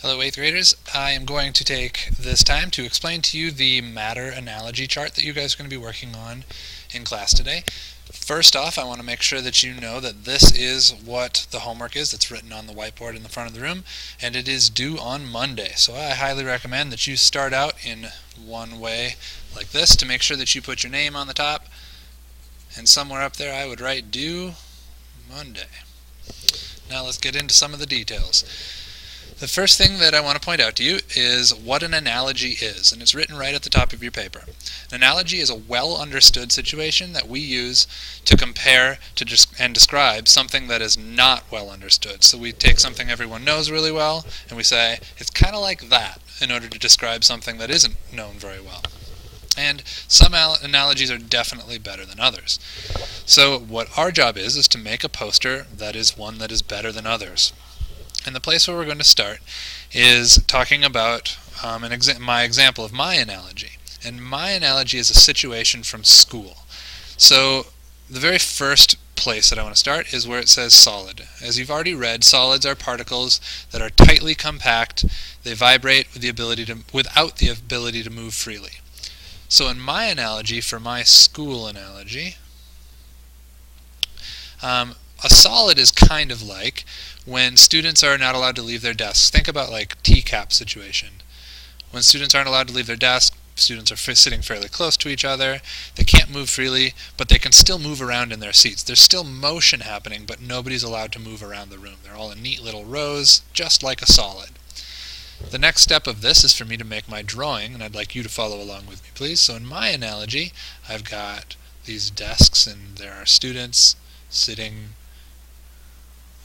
Hello 8th graders, I am going to take this time to explain to you the matter analogy chart that you guys are going to be working on in class today. First off, I want to make sure that you know that this is what the homework is that's written on the whiteboard in the front of the room, and it is due on Monday. So I highly recommend that you start out in one way like this to make sure that you put your name on the top, and somewhere up there I would write due Monday. Now let's get into some of the details. The first thing that I want to point out to you is what an analogy is, and it's written right at the top of your paper. An analogy is a well-understood situation that we use to compare and describe something that is not well understood. So we take something everyone knows really well, and we say, it's kind of like that, in order to describe something that isn't known very well. And some analogies are definitely better than others. So what our job is to make a poster that is one that is better than others. And the place where we're going to start is talking about my example of my analogy. And my analogy is a situation from school. So the very first place that I want to start is where it says solid. As you've already read, solids are particles that are tightly compact. They vibrate without the ability to move freely. So in my analogy, for my school analogy, a solid is kind of like when students are not allowed to leave their desks. Think about like TCAP situation. When students aren't allowed to leave their desk, students are sitting fairly close to each other. They can't move freely, but they can still move around in their seats. There's still motion happening, but nobody's allowed to move around the room. They're all in neat little rows, just like a solid. The next step of this is for me to make my drawing, and I'd like you to follow along with me, please. So in my analogy, I've got these desks, and there are students sitting,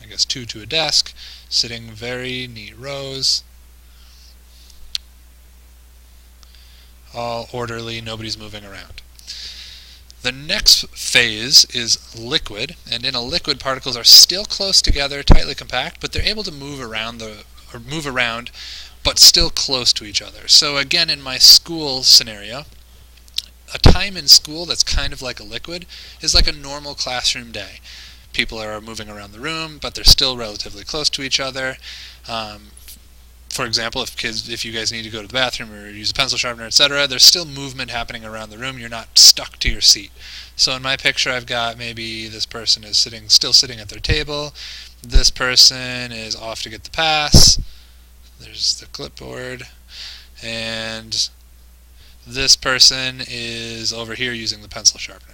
I guess 2 to a desk, sitting very neat rows, all orderly, nobody's moving around. The next phase is liquid, and in a liquid, particles are still close together, tightly compact, but they're able to move around, but still close to each other. So again, in my school scenario, a time in school that's kind of like a liquid is like a normal classroom day. People are moving around the room, but they're still relatively close to each other. For example, if you guys need to go to the bathroom or use a pencil sharpener, etc., there's still movement happening around the room. You're not stuck to your seat. So in my picture, I've got maybe this person is still sitting at their table. This person is off to get the pass. There's the clipboard. And this person is over here using the pencil sharpener.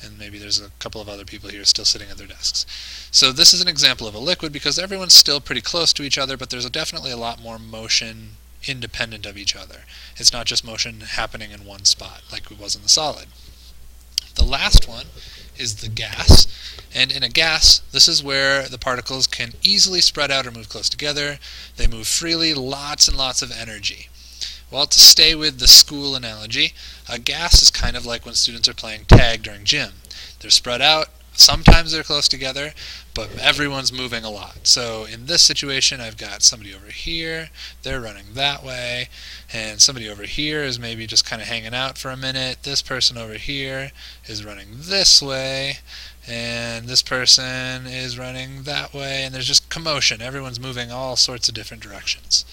And maybe there's a couple of other people here still sitting at their desks. So this is an example of a liquid because everyone's still pretty close to each other, but there's definitely a lot more motion independent of each other. It's not just motion happening in one spot like it was in the solid. The last one is the gas. And in a gas, this is where the particles can easily spread out or move close together. They move freely, lots and lots of energy. Well, to stay with the school analogy, a gas is kind of like when students are playing tag during gym. They're spread out, sometimes they're close together, but everyone's moving a lot. So in this situation, I've got somebody over here, they're running that way, and somebody over here is maybe just kind of hanging out for a minute. This person over here is running this way, and this person is running that way, and there's just commotion. Everyone's moving all sorts of different directions.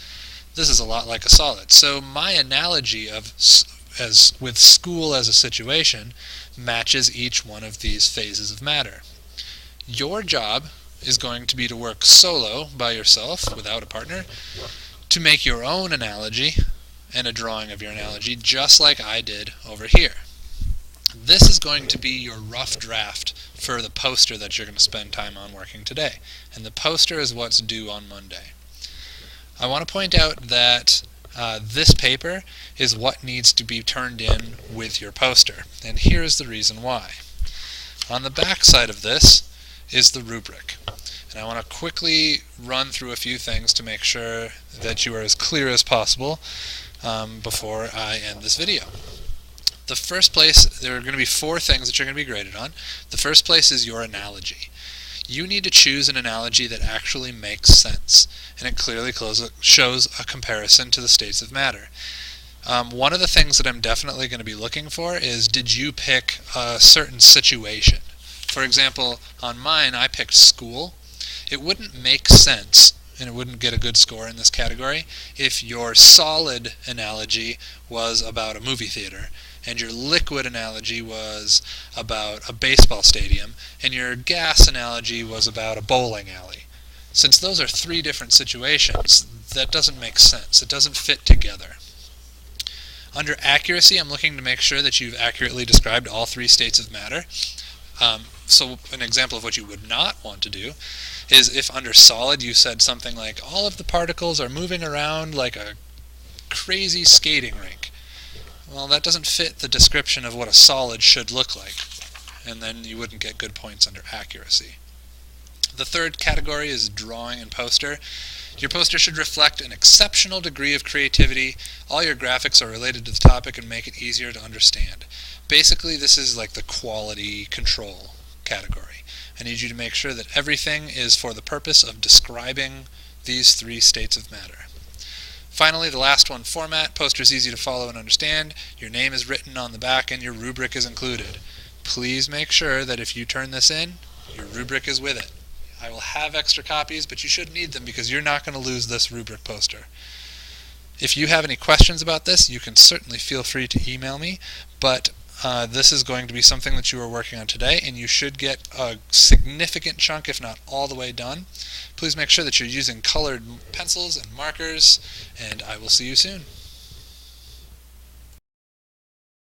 This is a lot like a solid. So my analogy with school as a situation matches each one of these phases of matter. Your job is going to be to work solo by yourself without a partner to make your own analogy and a drawing of your analogy just like I did over here. This is going to be your rough draft for the poster that you're going to spend time on working today. And the poster is what's due on Monday. I want to point out that this paper is what needs to be turned in with your poster, and here's the reason why. On the back side of this is the rubric, and I want to quickly run through a few things to make sure that you are as clear as possible before I end this video. The first place, there are going to be 4 things that you're going to be graded on. The first place is your analogy. You need to choose an analogy that actually makes sense, and it clearly shows a comparison to the states of matter. One of the things that I'm definitely going to be looking for is, did you pick a certain situation? For example, on mine, I picked school. It wouldn't make sense and it wouldn't get a good score in this category. If your solid analogy was about a movie theater, and your liquid analogy was about a baseball stadium, and your gas analogy was about a bowling alley. Since those are three different situations, that doesn't make sense. It doesn't fit together. Under accuracy, I'm looking to make sure that you've accurately described all three states of matter. So an example of what you would not want to do is if under solid you said something like, all of the particles are moving around like a crazy skating rink. Well, that doesn't fit the description of what a solid should look like, and then you wouldn't get good points under accuracy. The third category is drawing and poster. Your poster should reflect an exceptional degree of creativity. All your graphics are related to the topic and make it easier to understand. Basically, this is like the quality control category. I need you to make sure that everything is for the purpose of describing these three states of matter. Finally, the last one, format. Poster is easy to follow and understand. Your name is written on the back and your rubric is included. Please make sure that if you turn this in, your rubric is with it. I will have extra copies, but you should need them because you're not going to lose this rubric poster. If you have any questions about this, you can certainly feel free to email me, but this is going to be something that you are working on today, and you should get a significant chunk, if not all the way done. Please make sure that you're using colored pencils and markers, and I will see you soon.